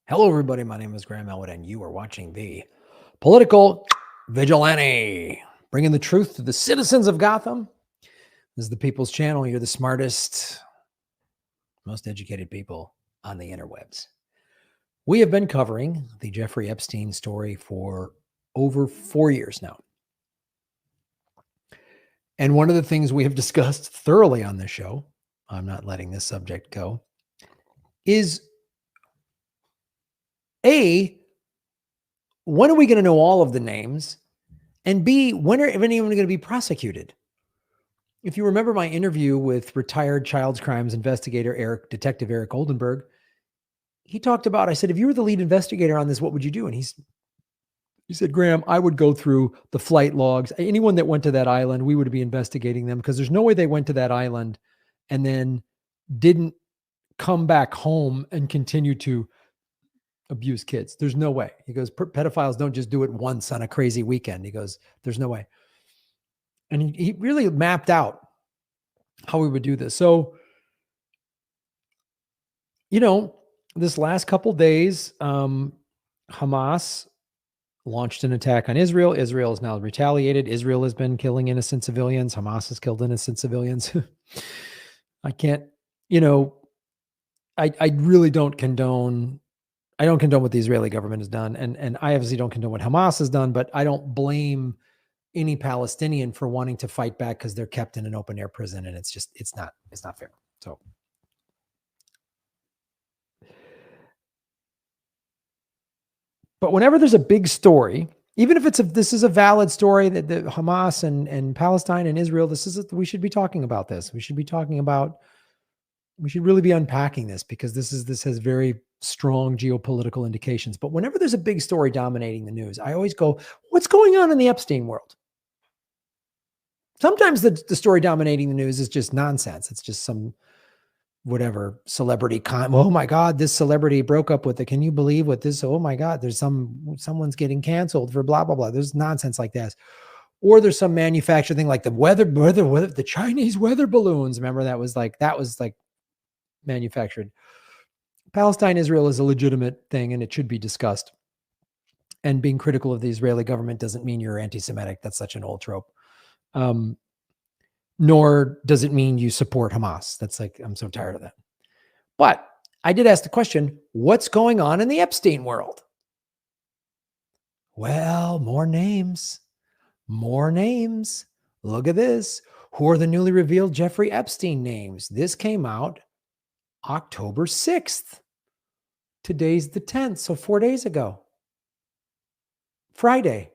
Hello, everybody. My name is Graham Elwood, and you are watching the Political Vigilante, bringing the truth to the citizens of Gotham. This is the People's Channel. You're the smartest, most educated people on the interwebs. We have been covering the Jeffrey Epstein story for over 4 years now. And one of the things we have discussed thoroughly on this show, I'm not letting this subject go, is A, when are we going to know all of the names? And B, when are anyone going to be prosecuted? If you remember my interview with retired child crimes investigator Detective Eric Oldenburg, he talked about, I said, if you were the lead investigator on this, what would you do? And he said, Graham, I would go through the flight logs. Anyone that went to that island, we would be investigating them, because there's no way they went to that island and then didn't come back home and continue to abuse kids. There's no way. He goes, pedophiles don't just do it once on a crazy weekend. He goes, there's no way. And he really mapped out how we would do this. So, this last couple days, Hamas launched an attack on Israel. Israel has now retaliated. Israel has been killing innocent civilians. Hamas has killed innocent civilians. I can't, I really don't condone. I don't condone what the Israeli government has done. And I obviously don't condone what Hamas has done, but I don't blame any Palestinian for wanting to fight back because they're kept in an open air prison. And it's not fair. So. But whenever there's a big story, even if this is a valid story that the Hamas and Palestine and Israel, we should be talking about this. We should really be unpacking this, because this has very strong geopolitical indications. But whenever there's a big story dominating the news, I always go, what's going on in the Epstein world? Sometimes the story dominating the news is just nonsense. It's just some whatever celebrity oh my God, this celebrity broke up with it. Can you believe what this? Oh my God, there's someone's getting canceled for blah, blah, blah. There's nonsense like that. Or there's some manufactured thing like the weather, the Chinese weather balloons. Remember that was like manufactured. Palestine, Israel is a legitimate thing, and it should be discussed. And being critical of the Israeli government doesn't mean you're anti-Semitic. That's such an old trope. Nor does it mean you support Hamas. That's I'm so tired of that. But I did ask the question, what's going on in the Epstein world? Well, more names. Look at this. Who are the newly revealed Jeffrey Epstein names? This came out October 6th. Today's the 10th, so 4 days ago. Friday.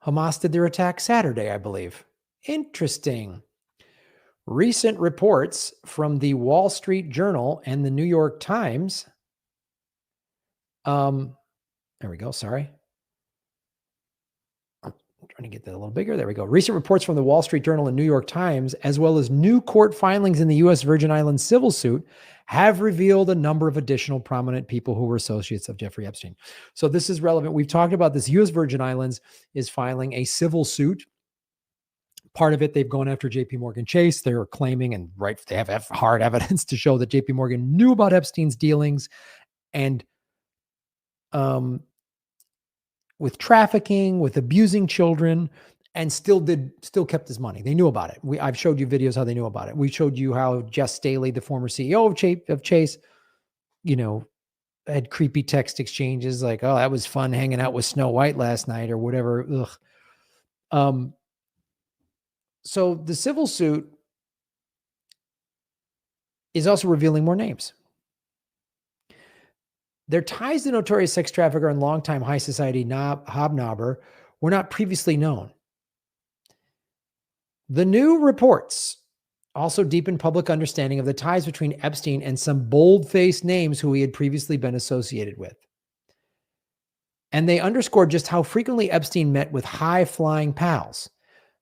Hamas did their attack Saturday, I believe. Interesting. Recent reports from the Wall Street Journal and the New York Times. There we go. Sorry. I'm trying to get that a little bigger. There we go. Recent reports from the Wall Street Journal and New York Times, as well as new court filings in the U.S. Virgin Islands civil suit, have revealed a number of additional prominent people who were associates of Jeffrey Epstein. So this is relevant. We've talked about this. U.S. Virgin Islands is filing a civil suit. Part of it, they've gone after JP Morgan Chase. They're claiming, and right, they have hard evidence to show that JP Morgan knew about Epstein's dealings and with trafficking, with abusing children, and still kept his money. They knew about it. I've showed you videos how they knew about it. We showed you how Jess Staley, the former CEO of Chase, had creepy text exchanges like, "Oh, that was fun hanging out with Snow White last night," or whatever. Ugh. So the civil suit is also revealing more names. Their ties to notorious sex trafficker and longtime high society hobnobber were not previously known. The new reports also deepened public understanding of the ties between Epstein and some bold-faced names who he had previously been associated with. And they underscored just how frequently Epstein met with high-flying pals.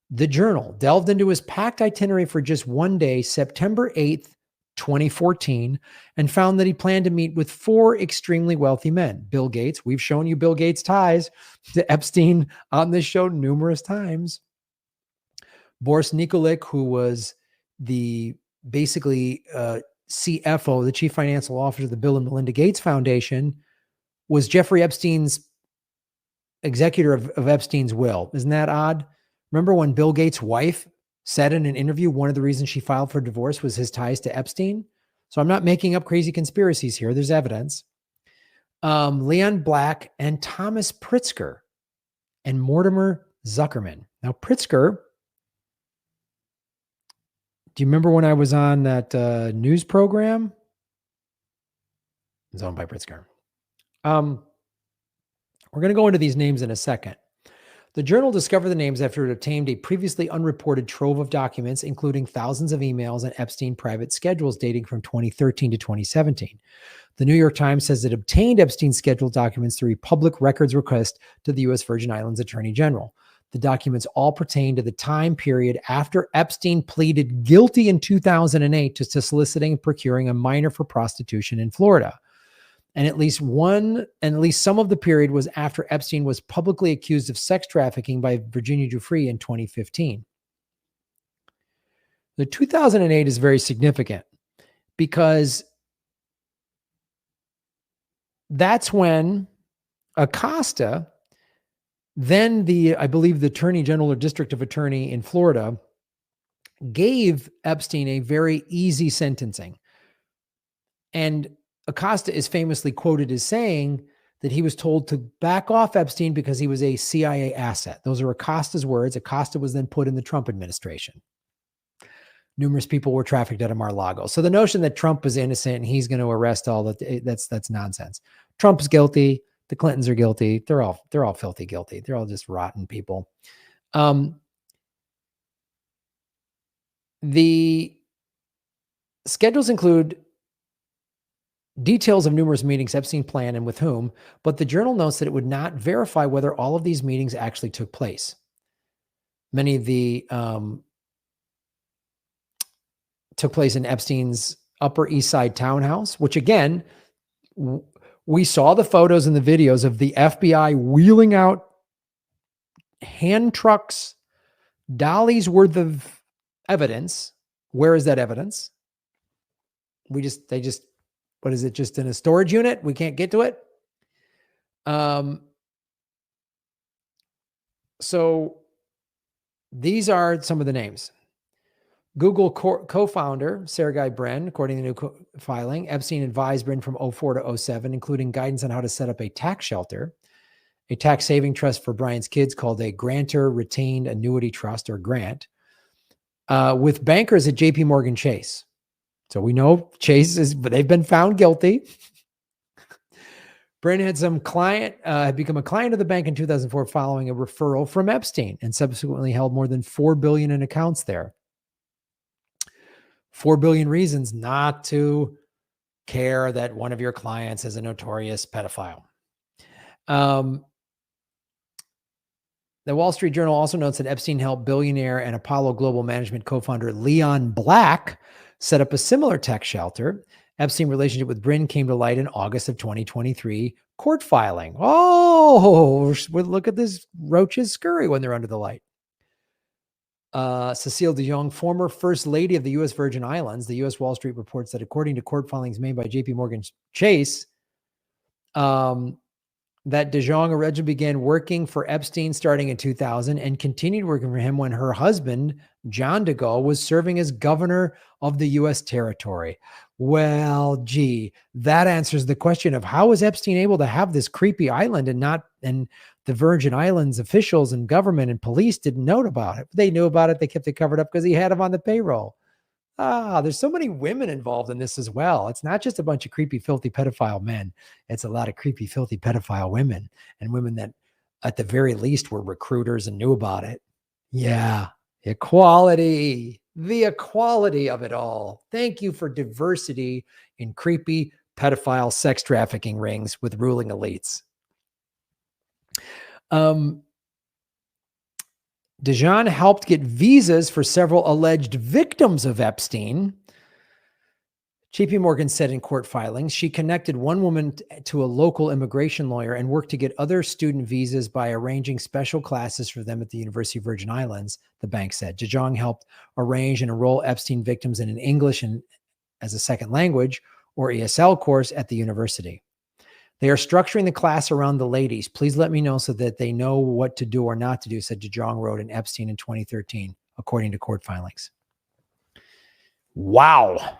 The Journal delved into his packed itinerary for just one day, September 8th, 2014, and found that he planned to meet with 4 extremely wealthy men. Bill Gates, we've shown you Bill Gates' ties to Epstein on this show numerous times. Boris Nikolic, who was the basically CFO, the chief financial officer of the Bill and Melinda Gates Foundation, was Jeffrey Epstein's executor of Epstein's will. Isn't that odd? Remember when Bill Gates' wife said in an interview, one of the reasons she filed for divorce was his ties to Epstein? So I'm not making up crazy conspiracies here. There's evidence. Leon Black and Thomas Pritzker and Mortimer Zuckerman. Now, Pritzker, do you remember when I was on that news program? It's owned by Pritzker. We're going to go into these names in a second. The journal discovered the names after it obtained a previously unreported trove of documents, including thousands of emails and Epstein private schedules dating from 2013 to 2017. The New York Times says it obtained Epstein's scheduled documents through a public records request to the U.S. Virgin Islands Attorney General. The documents all pertain to the time period after Epstein pleaded guilty in 2008 to soliciting and procuring a minor for prostitution in Florida. And at least some of the period was after Epstein was publicly accused of sex trafficking by Virginia Giuffre in 2015. The 2008 is very significant because that's when Acosta, then I believe the Attorney General or District of Attorney in Florida, gave Epstein a very easy sentencing. And Acosta is famously quoted as saying that he was told to back off Epstein because he was a CIA asset. Those are Acosta's words. Acosta was then put in the Trump administration. Numerous people were trafficked out of Mar-a-Lago. So the notion that Trump is innocent and he's going to arrest all that, that's nonsense. Trump's guilty. The Clintons are guilty. They're all filthy guilty. They're all just rotten people. The schedules include details of numerous meetings Epstein planned and with whom, but the journal notes that it would not verify whether all of these meetings actually took place. Many of the took place in Epstein's Upper East Side townhouse, which again, we saw the photos and the videos of the FBI wheeling out hand trucks, dollies worth of evidence. Where is that evidence? What is it? Just in a storage unit? We can't get to it. So these are some of the names. Google co-founder Sergey Brin, according to the new filing, Epstein advised Brin from 2004 to 2007, including guidance on how to set up a tax shelter, a tax saving trust for Brian's kids called a grantor retained annuity trust or grant, with bankers at JP Morgan Chase. So we know they've been found guilty. Brin had had become a client of the bank in 2004 following a referral from Epstein and subsequently held more than $4 billion in accounts there. 4 billion reasons not to care that one of your clients is a notorious pedophile. The Wall Street Journal also notes that Epstein helped billionaire and Apollo Global Management co-founder Leon Black set up a similar tax shelter. Epstein's relationship with Brin came to light in August of 2023 court filing. Oh, look at this roaches scurry when they're under the light. Cecile de Jong, former First Lady of the U.S. Virgin Islands, the U.S. Wall Street reports that according to court filings made by JP Morgan Chase, that de Jong originally began working for Epstein starting in 2000 and continued working for him when her husband, John de Gaulle, was serving as governor of the U.S. territory. Well, gee, that answers the question of how was Epstein able to have this creepy island and the Virgin Islands officials and government and police didn't know about it. They knew about it. They kept it covered up because he had them on the payroll. There's so many women involved in this as well. It's not just a bunch of creepy, filthy pedophile men. It's a lot of creepy, filthy pedophile women and women that at the very least were recruiters and knew about it. Yeah. Equality, the equality of it all. Thank you for diversity in creepy pedophile sex trafficking rings with ruling elites. DeJean helped get visas for several alleged victims of Epstein. JP Morgan said in court filings, she connected one woman to a local immigration lawyer and worked to get other student visas by arranging special classes for them at the University of Virgin Islands, the bank said. DeJong helped arrange and enroll Epstein victims in an English and as a second language or ESL course at the university. They are structuring the class around the ladies. Please let me know so that they know what to do or not to do, said DeJong wrote in Epstein in 2013, according to court filings. Wow.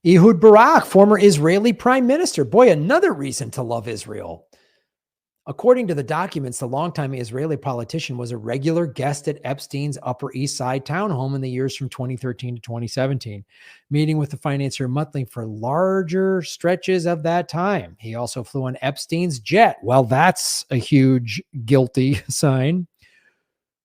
Ehud Barak, former Israeli prime minister. Boy, another reason to love Israel. According to the documents, the longtime Israeli politician was a regular guest at Epstein's Upper East Side townhome in the years from 2013 to 2017, meeting with the financier monthly for larger stretches of that time. He also flew on Epstein's jet. Well, that's a huge guilty sign.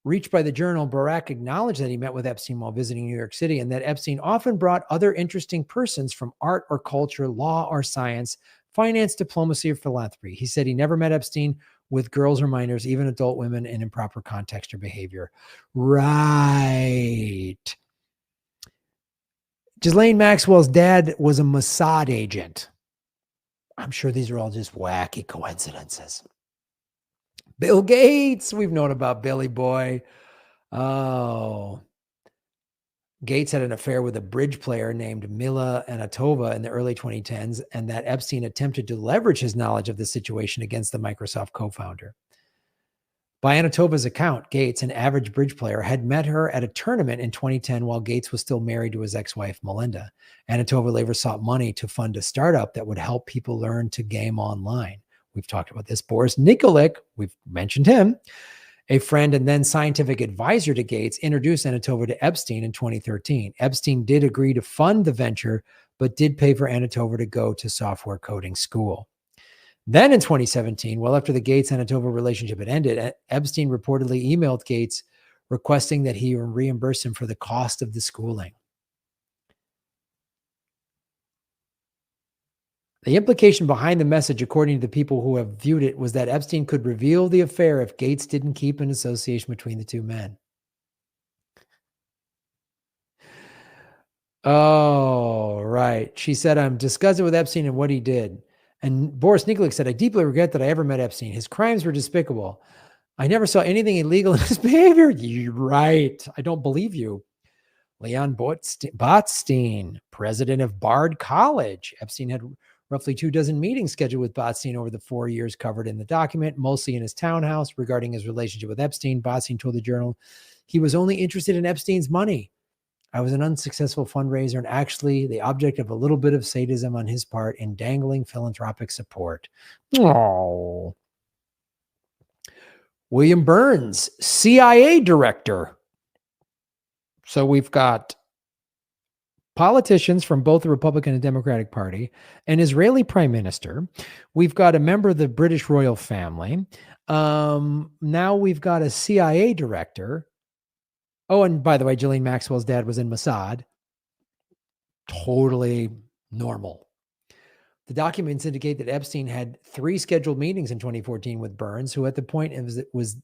Reached by the Journal, Barak acknowledged that he met with Epstein while visiting New York City and that Epstein often brought other interesting persons from art or culture, law or science, finance, diplomacy, or philanthropy. He said he never met Epstein with girls or minors, even adult women, in improper context or behavior. Right. Ghislaine Maxwell's dad was a Mossad agent. I'm sure these are all just wacky coincidences. Bill Gates. We've known about Billy Boy. Oh. Gates had an affair with a bridge player named Mila Anatova in the early 2010s, and that Epstein attempted to leverage his knowledge of the situation against the Microsoft co-founder. By Anatova's account, Gates, an average bridge player, had met her at a tournament in 2010 while Gates was still married to his ex-wife, Melinda. Anatova later sought money to fund a startup that would help people learn to game online. We've talked about this. Boris Nikolic, we've mentioned him, a friend and then scientific advisor to Gates, introduced Anatova to Epstein in 2013. Epstein did agree to fund the venture, but did pay for Anatova to go to software coding school. Then in 2017, well after the Gates-Anatova relationship had ended, Epstein reportedly emailed Gates requesting that he reimburse him for the cost of the schooling. The implication behind the message, according to the people who have viewed it, was that Epstein could reveal the affair if Gates didn't keep an association between the two men. Oh, right. She said, I'm disgusted with Epstein and what he did. And Boris Nikolic said, I deeply regret that I ever met Epstein. His crimes were despicable. I never saw anything illegal in his behavior. You're right. I don't believe you. Leon Botstein, president of Bard College. Epstein had roughly 24 meetings scheduled with Botstein over the 4 years covered in the document, mostly in his townhouse. Regarding his relationship with Epstein, Botstein told the Journal he was only interested in Epstein's money. I was an unsuccessful fundraiser and actually the object of a little bit of sadism on his part in dangling philanthropic support. Oh. William Burns, CIA director. So we've got politicians from both the Republican and Democratic Party, an Israeli prime minister. We've got a member of the British royal family. Now we've got a CIA director. Oh, and by the way, Ghislaine Maxwell's dad was in Mossad. Totally normal. The documents indicate that Epstein had 3 scheduled meetings in 2014 with Burns, who at the point was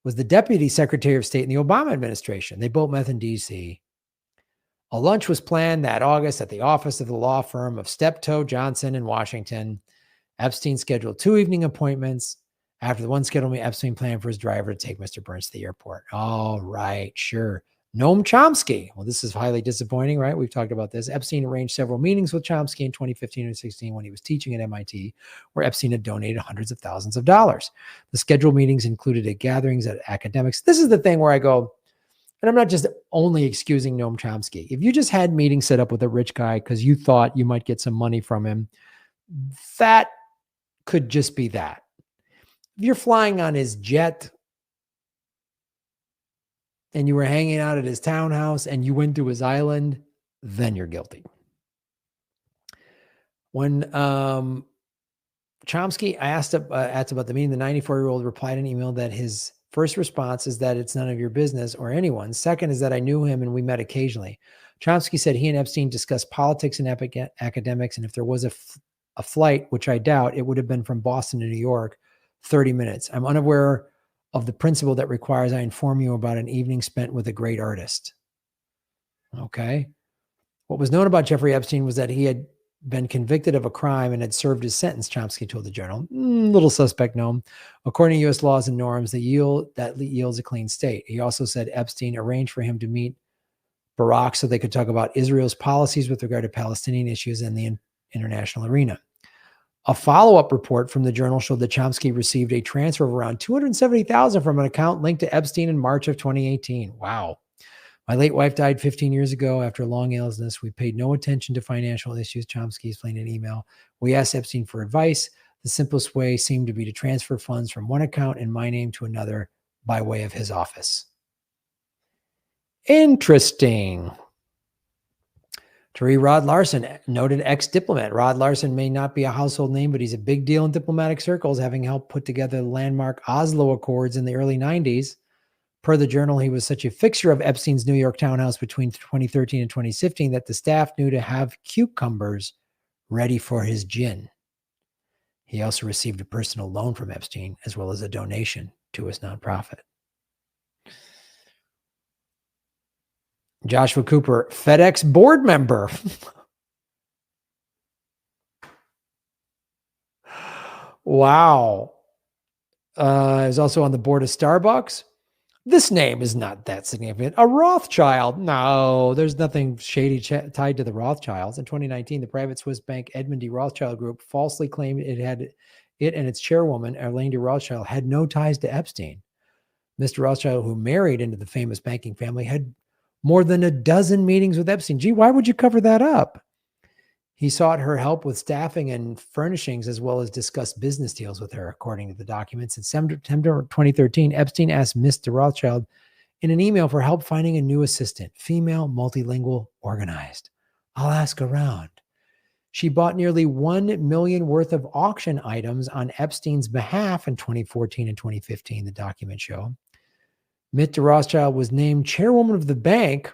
the deputy secretary of state in the Obama administration. They both met in D.C. A lunch was planned that August at the office of the law firm of Steptoe Johnson in Washington. Epstein scheduled 2 evening appointments. After the one scheduled meeting, Epstein planned for his driver to take Mr. Burns to the airport. All right, sure. Noam Chomsky. Well, this is highly disappointing, right? We've talked about this. Epstein arranged several meetings with Chomsky in 2015 and 16 when he was teaching at MIT, where Epstein had donated hundreds of thousands of dollars. The scheduled meetings included gatherings at academics. This is the thing where I go, and I'm not just only excusing Noam Chomsky. If you just had meetings set up with a rich guy because you thought you might get some money from him, that could just be that. If you're flying on his jet and you were hanging out at his townhouse and you went to his island, then you're guilty. When Chomsky asked about the meeting, the 94-year-old replied in an email that his first response is that it's none of your business or anyone's. Second is that I knew him and we met occasionally. Chomsky said he and Epstein discussed politics and academics, and if there was a flight, which I doubt, it would have been from Boston to New York, 30 minutes. I'm unaware of the principle that requires I inform you about an evening spent with a great artist. Okay. What was known about Jeffrey Epstein was that he had been convicted of a crime and had served his sentence, Chomsky told the Journal. Little suspect known. According to U.S. laws and norms, that yields a clean state. He also said Epstein arranged for him to meet Barack so they could talk about Israel's policies with regard to Palestinian issues in the international arena. A follow-up report from the Journal showed that Chomsky received a transfer of around $270,000 from an account linked to Epstein in March of 2018. Wow. My late wife died 15 years ago after a long illness. We paid no attention to financial issues, Chomsky explained in an email. We asked Epstein for advice. The simplest way seemed to be to transfer funds from one account in my name to another by way of his office. Interesting. To read Rod Larson, noted ex-diplomat. Rod Larson may not be a household name, but he's a big deal in diplomatic circles, having helped put together the landmark Oslo Accords in the early 90s. Per the Journal, he was such a fixture of Epstein's New York townhouse between 2013 and 2015 that the staff knew to have cucumbers ready for his gin. He also received a personal loan from Epstein, as well as a donation to his nonprofit. Joshua Cooper, FedEx board member. Wow. Is also on the board of Starbucks. This name is not that significant. A Rothschild. No, there's nothing shady tied to the Rothschilds. In 2019, the private Swiss bank Edmund de Rothschild Group falsely claimed it and its chairwoman, Arlene de Rothschild, had no ties to Epstein. Mr. Rothschild, who married into the famous banking family, had more than a dozen meetings with Epstein. Gee, why would you cover that up? He sought her help with staffing and furnishings, as well as discussed business deals with her, according to the documents. In September 2013, Epstein asked Ms. de Rothschild in an email for help finding a new assistant, female, multilingual, organized. I'll ask around. She bought nearly $1 million worth of auction items on Epstein's behalf in 2014 and 2015, the documents show. Ms. de Rothschild was named chairwoman of the bank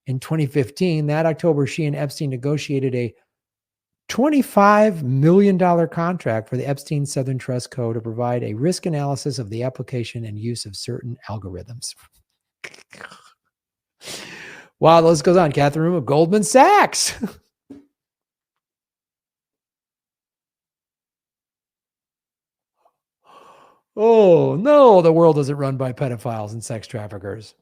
in 2015. That October, she and Epstein negotiated a $25 million contract for the Epstein Southern Trust Co. to provide a risk analysis of the application and use of certain algorithms. Wow, the list goes on. Catherine Room of Goldman Sachs. Oh, no, the world isn't run by pedophiles and sex traffickers.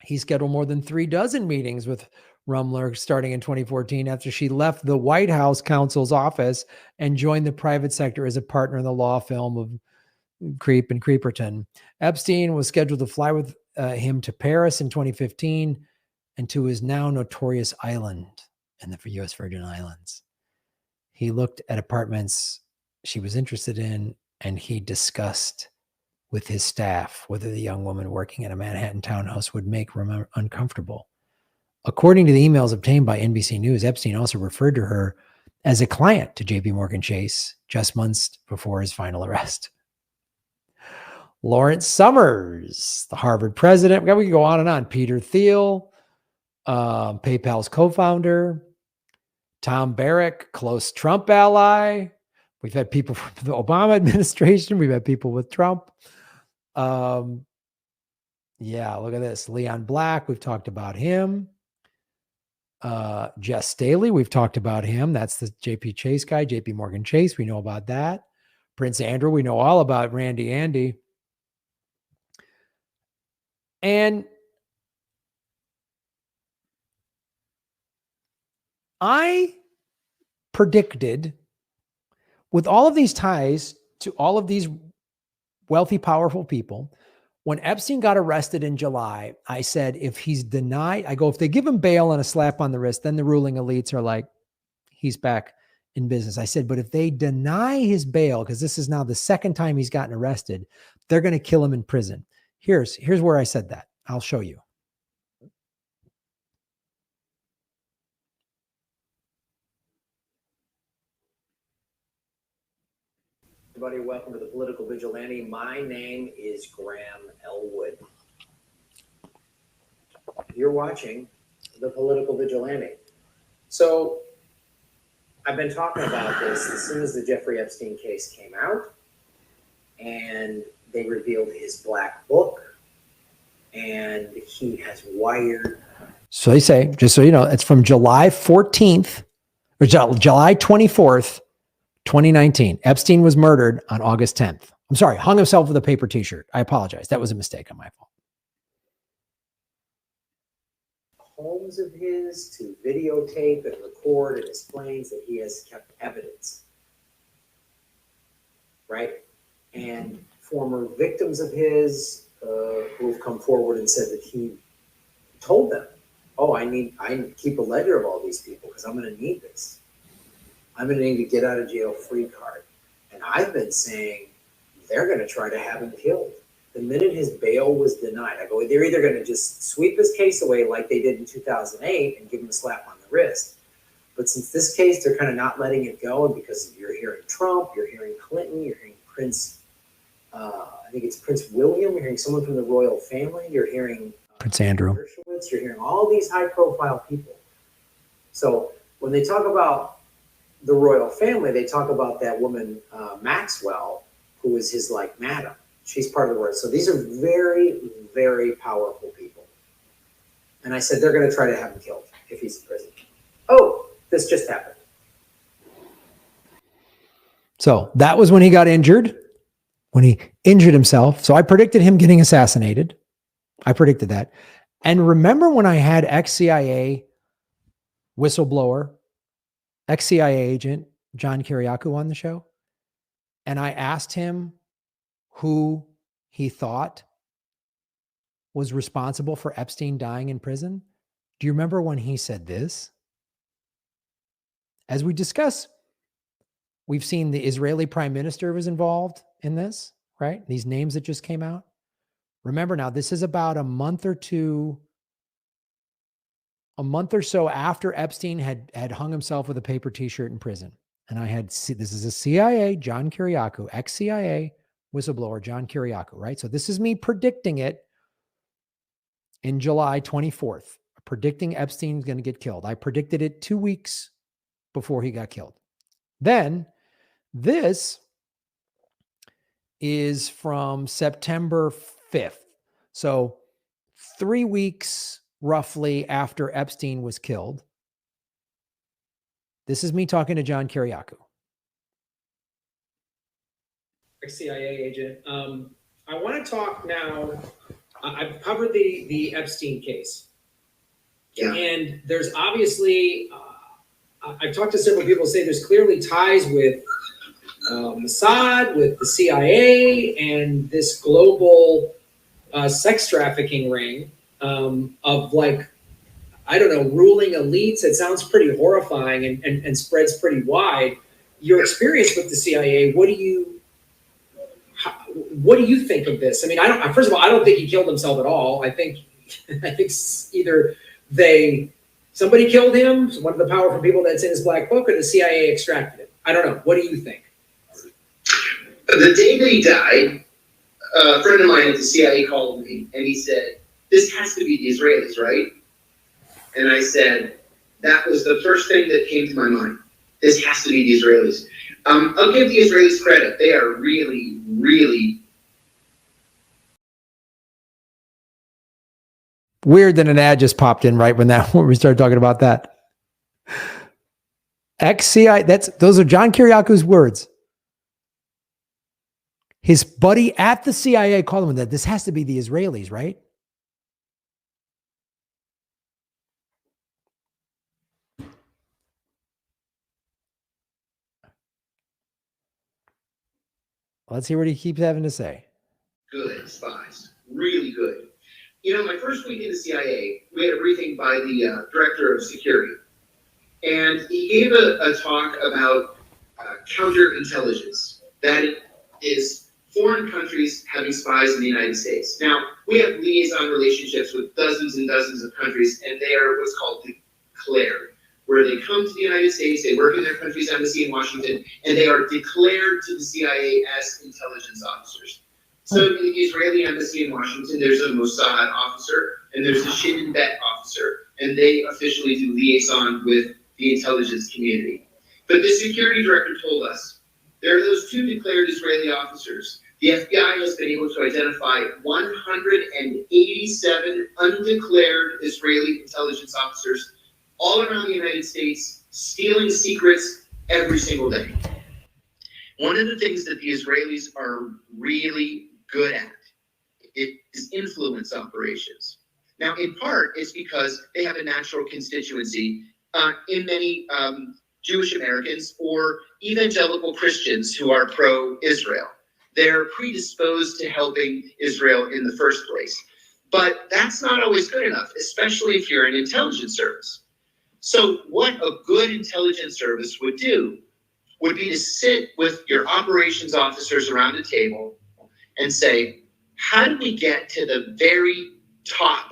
He scheduled more than 36 meetings with Rumler starting in 2014 after she left the White House counsel's office and joined the private sector as a partner in the law firm of Creep and Creeperton. Epstein was scheduled to fly with him to Paris in 2015 and to his now notorious island in the U.S. Virgin Islands. He looked at apartments she was interested in, and he discussed with his staff whether the young woman working in a Manhattan townhouse would make her uncomfortable. According to the emails obtained by NBC News, Epstein also referred to her as a client to JP Morgan Chase just months before his final arrest. Lawrence Summers, the Harvard president. We can go on and on. Peter Thiel, PayPal's co-founder. Tom Barrack, close Trump ally. We've had people from the Obama administration. We've had people with Trump. Yeah, look at this. Leon Black, we've talked about him. Jess Staley, we've talked about him. That's the JP Chase guy, JP Morgan Chase. We know about that. Prince Andrew, we know all about Randy Andy. And I predicted, with all of these ties to all of these wealthy, powerful people, when Epstein got arrested in July, I said, if he's denied, if they give him bail and a slap on the wrist, then the ruling elites are like, he's back in business. I said, but if they deny his bail, because this is now the second time he's gotten arrested, they're going to kill him in prison. Here's where I said that. I'll show you. Everybody, welcome to the Political Vigilante. My name is Graham Elwood. You're watching the Political Vigilante. So I've been talking about this as soon as the Jeffrey Epstein case came out, and they revealed his black book, and he has wired. So they say, just so you know, it's from July 14th or July 24th, 2019. Epstein was murdered on August 10th. I'm sorry, hung himself with a paper t-shirt. I apologize. That was a mistake on my fault. homes of his to videotape and record in his planes that he has kept evidence, right? And former victims of his who have come forward and said that he told them, oh, I keep a ledger of all these people because I'm going to need this. I'm going to need to get out of jail free card. And I've been saying they're going to try to have him killed. The minute his bail was denied, I go, they're either going to just sweep his case away like they did in 2008 and give him a slap on the wrist. But since this case, they're kind of not letting it go, and because you're hearing Trump, you're hearing Clinton, you're hearing Prince, I think it's Prince William, you're hearing someone from the royal family, you're hearing Prince Andrew, you're hearing all these high-profile people. So when they talk about the royal family, they talk about that woman, Maxwell, who is his like madam. She's part of the royal. So these are very, very powerful people. And I said, they're going to try to have him killed if he's in prison. Oh, this just happened. So that was when he got injured, when he injured himself. So I predicted him getting assassinated. I predicted that. And remember when I had ex-CIA whistleblower, ex-CIA agent, John Kiriakou on the show? And I asked him who he thought was responsible for Epstein dying in prison. Do you remember when he said this? As we discuss, we've seen the Israeli prime minister was involved in this, right? These names that just came out. Remember now, this is about a month or so after Epstein had hung himself with a paper t-shirt in prison. And I had, this is a CIA, John Kiriakou, ex-CIA whistleblower, John Kiriakou, right? So this is me predicting it in July 24th, predicting Epstein's going to get killed. I predicted it 2 weeks before he got killed. Then this is from September 5th. So 3 weeks roughly after Epstein was killed. This is me talking to John Kiriakou. CIA agent. I want to talk now. I've covered the Epstein case. Yeah. And there's obviously, I've talked to several people who say there's clearly ties with Mossad, with the CIA, and this global sex trafficking ring of like, I don't know, ruling elites. It sounds pretty horrifying and spreads pretty wide. Your experience with the CIA, what do you think of this? I mean, first of all, I don't think he killed himself at all. I think either somebody killed him, one of the powerful people that's in his black book, or the CIA extracted it. I don't know. What do you think? The day that he died, a friend of mine at the CIA called me and he said, "This has to be the Israelis, right?" And I said, that was the first thing that came to my mind. This has to be the Israelis. I'll give the Israelis credit. They are really, really weird that an ad just popped in right when we started talking about that. Ex-CIA, those are John Kiriakou's words. His buddy at the CIA called him that this has to be the Israelis, right? Let's hear what he keeps having to say. good spies, really good. You know, my first week in the CIA, we had a briefing by the director of security. And he gave a talk about counterintelligence. That is foreign countries having spies in the United States. Now, we have liaison relationships with dozens and dozens of countries, and they are what's called declared, where they come to the United States, they work in their country's embassy in Washington, and they are declared to the CIA as intelligence officers. So in the Israeli embassy in Washington, there's a Mossad officer, and there's a Shin Bet officer, and they officially do liaison with the intelligence community. But the security director told us, there are those two declared Israeli officers. The FBI has been able to identify 187 undeclared Israeli intelligence officers all around the United States, stealing secrets every single day. One of the things that the Israelis are really good at is influence operations. Now, in part, it's because they have a natural constituency in many Jewish Americans or evangelical Christians who are pro-Israel. They're predisposed to helping Israel in the first place. But that's not always good enough, especially if you're an intelligence service. So what a good intelligence service would do would be to sit with your operations officers around a table and say, how do we get to the very top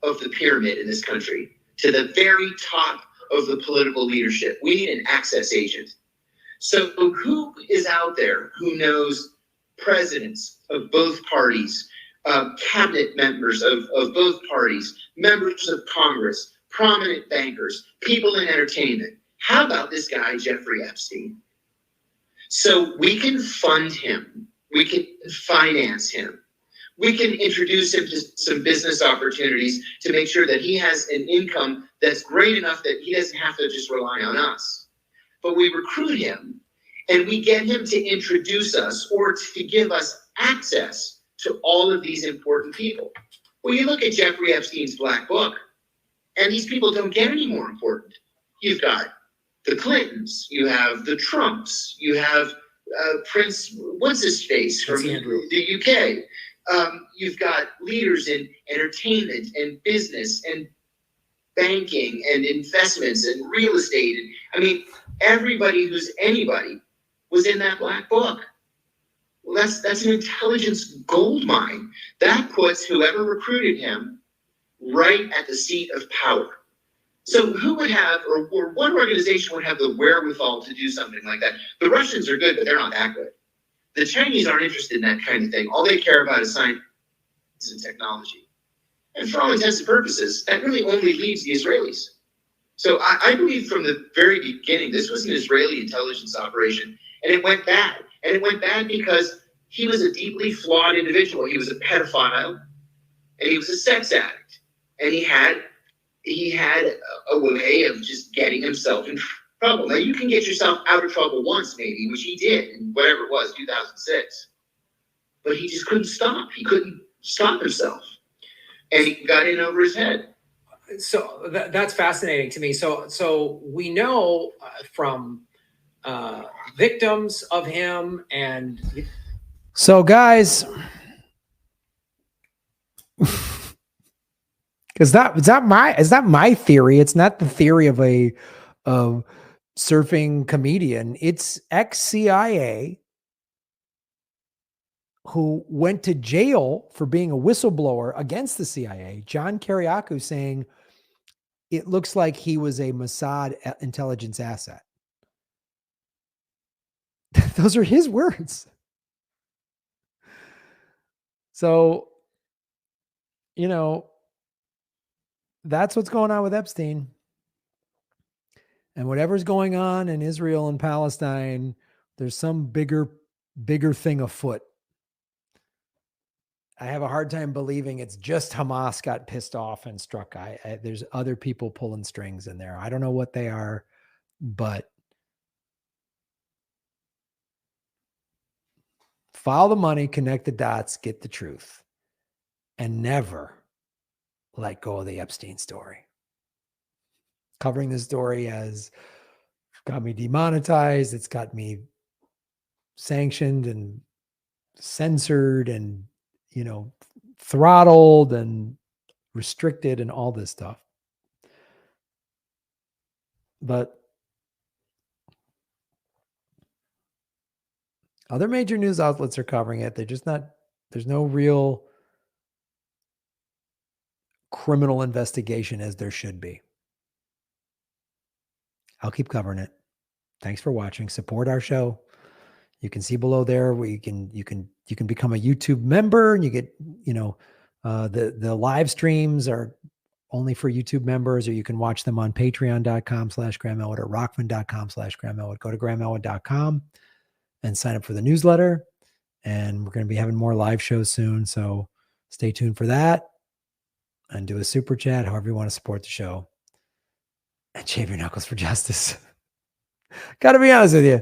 of the pyramid in this country, to the very top of the political leadership? We need an access agent. So who is out there who knows presidents of both parties, cabinet members of both parties, members of Congress, prominent bankers, people in entertainment? How about this guy, Jeffrey Epstein? So we can fund him. We can finance him. We can introduce him to some business opportunities to make sure that he has an income that's great enough that he doesn't have to just rely on us. But we recruit him and we get him to introduce us or to give us access to all of these important people. Well, you look at Jeffrey Epstein's black book, and these people don't get any more important. You've got the Clintons, you have the Trumps, you have Prince, what's his face from the UK. You've got leaders in entertainment and business and banking and investments and real estate. And I mean, everybody who's anybody was in that black book. Well, that's an intelligence gold mine. That puts whoever recruited him right at the seat of power. So who would have, or what organization would have the wherewithal to do something like that? The Russians are good, but they're not that good. The Chinese aren't interested in that kind of thing. All they care about is science and technology. And for all intents and purposes, that really only leaves the Israelis. So I believe from the very beginning, this was an Israeli intelligence operation, and it went bad. And it went bad because he was a deeply flawed individual. He was a pedophile, and he was a sex addict. And he had a way of just getting himself in trouble. Now, you can get yourself out of trouble once, maybe, which he did in whatever it was, 2006. But he just couldn't stop. He couldn't stop himself. And he got in over his head. So that's fascinating to me. So we know from victims of him and... So, guys... Is that my theory? It's not the theory of a surfing comedian. It's ex-CIA who went to jail for being a whistleblower against the CIA. John Kiriakou saying it looks like he was a Mossad intelligence asset. Those are his words. So, you know, that's what's going on with Epstein. And whatever's going on in Israel and Palestine, there's some bigger thing afoot. I have a hard time believing it's just Hamas got pissed off and struck. There's other people pulling strings in there. I don't know what they are, but follow the money, connect the dots, get the truth, and never let go of the Epstein story. Covering this story has got me demonetized. It's got me sanctioned and censored and, you know, throttled and restricted and all this stuff. But other major news outlets are covering it. They're just not, there's no real criminal investigation as there should be. I'll keep covering it. Thanks for watching. Support our show. You can see below there where you can become a YouTube member and you get, you know, the live streams are only for YouTube members, or you can watch them on patreon.com/Graham Elwood or rockman.com/Graham Elwood. Go to grahamelwood.com and sign up for the newsletter. And we're going to be having more live shows soon. So stay tuned for that and do a super chat, however you want to support the show. And shave your knuckles for justice. Got to be honest with you.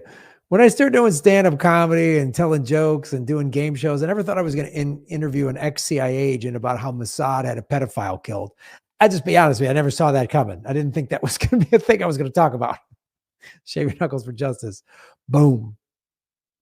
When I started doing stand-up comedy and telling jokes and doing game shows, I never thought I was going to interview an ex-CIA agent about how Mossad had a pedophile killed. I'll just be honest with you, I never saw that coming. I didn't think that was going to be a thing I was going to talk about. Shave your knuckles for justice. Boom.